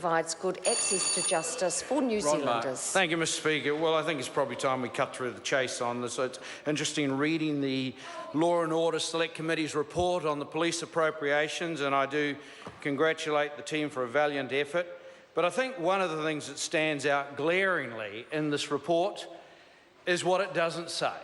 provides good access to justice for New Zealanders. Thank you, Mr. Speaker. Well, I think it's probably time we cut through the chase on this. It's interesting reading the Law and Order Select Committee's report on the police appropriations, and I do congratulate the team for a valiant effort. But I think one of the things that stands out glaringly in this report is what it doesn't say.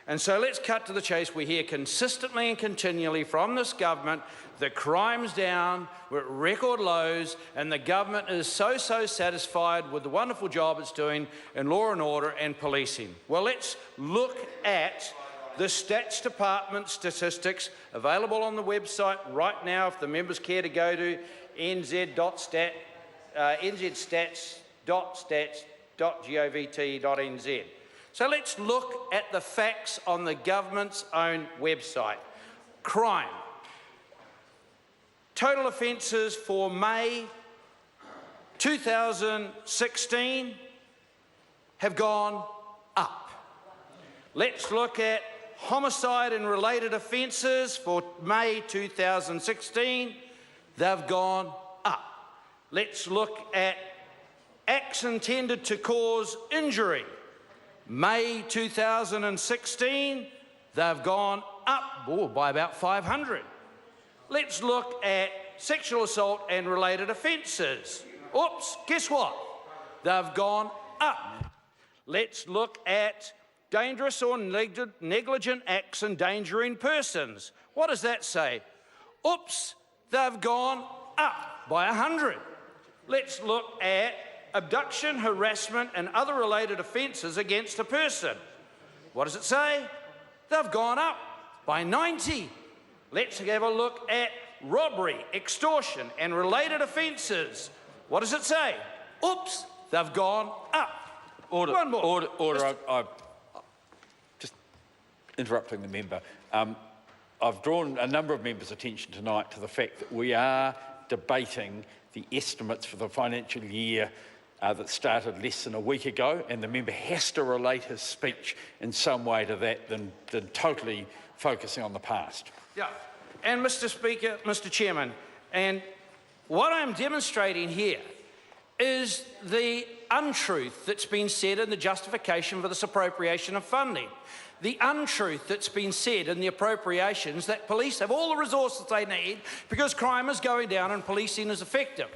And so let's cut to the chase. We hear consistently and continually from this government that crime's down, we're at record lows, and the government is so satisfied with the wonderful job it's doing in law and order and policing. Well, let's look at the Stats Department statistics available on the website right now if the members care to go to nzstats.govt.nz. So let's look at the facts on the government's own website. Crime. Total offences for May 2016 have gone up. Let's look at homicide and related offences for May 2016. They've gone up. Let's look at acts intended to cause injury. May 2016, they've gone up by about 500. Let's look at sexual assault and related offences. Oops, guess what? They've gone up. Let's look at dangerous or negligent acts endangering persons. What does that say? Oops, they've gone up by 100. Let's look at abduction, harassment and other related offences against a person. What does it say? They've gone up by 90. Let's have a look at robbery, extortion and related offences. What does it say? Oops, they've gone up. Order. One more. Order. I'm just interrupting the member. I've drawn a number of members' attention tonight to the fact that we are debating the estimates for the financial year that started less than a week ago, and the member has to relate his speech in some way to that than totally focusing on the past. Yeah, and Mr. Speaker, Mr. Chairman, and what I'm demonstrating here is the untruth that's been said in the justification for this appropriation of funding. The untruth that's been said in the appropriations that police have all the resources they need because crime is going down and policing is effective.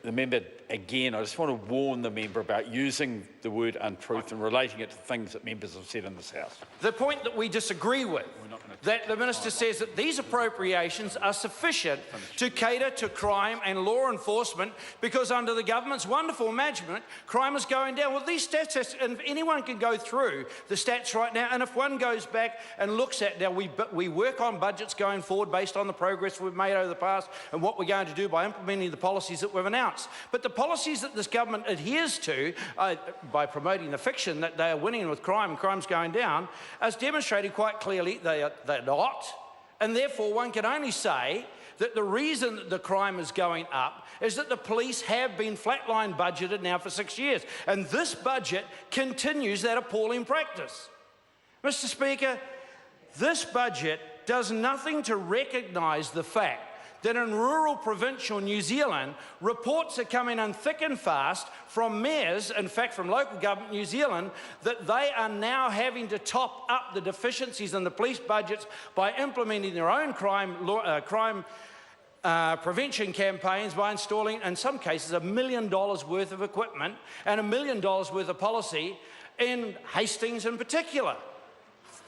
The member, again, I just want to warn the member about using the word untruth and relating it to things that members have said in this House. The point that we disagree with, that the Minister says that these appropriations are sufficient to cater to crime and law enforcement because under the government's wonderful management, crime is going down. Well, these stats, and anyone can go through the stats right now, and if one goes back and looks at, now we work on budgets going forward based on the progress we've made over the past and what we're going to do by implementing the policies that we've announced. But the policies that this government adheres to by promoting the fiction that they are winning with crime and crime's going down, as demonstrated quite clearly they're not, and therefore one can only say that the reason that the crime is going up is that the police have been flatline budgeted now for 6 years, and this budget continues that appalling practice. Mr. Speaker, this budget does nothing to recognise the fact that in rural provincial New Zealand, reports are coming in thick and fast from mayors, in fact from local government New Zealand, that they are now having to top up the deficiencies in the police budgets by implementing their own crime prevention campaigns by installing, in some cases, $1 million worth of equipment and $1 million worth of policy in Hastings in particular.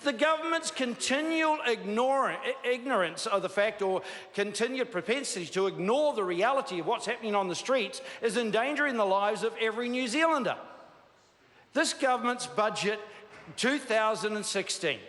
The government's continual ignorance of the fact, or continued propensity to ignore the reality of what's happening on the streets, is endangering the lives of every New Zealander. This government's budget 2016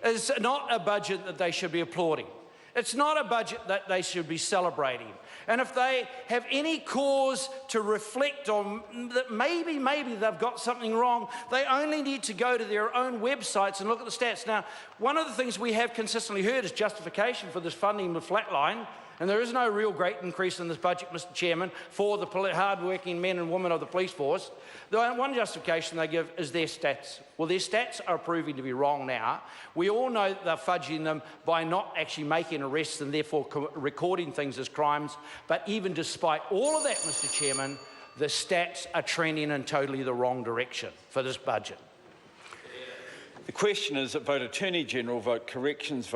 is not a budget that they should be applauding. It's not a budget that they should be celebrating. And if they have any cause to reflect on that maybe they've got something wrong, they only need to go to their own websites and look at the stats. Now, one of the things we have consistently heard as justification for this funding with flatline And there is no real great increase in this budget, Mr Chairman, for the hard-working men and women of the police force. The one justification they give is their stats. Well, their stats are proving to be wrong now. We all know that they're fudging them by not actually making arrests and therefore recording things as crimes. But even despite all of that, Mr Chairman, the stats are trending in totally the wrong direction for this budget. The question is that vote Attorney General, vote Corrections,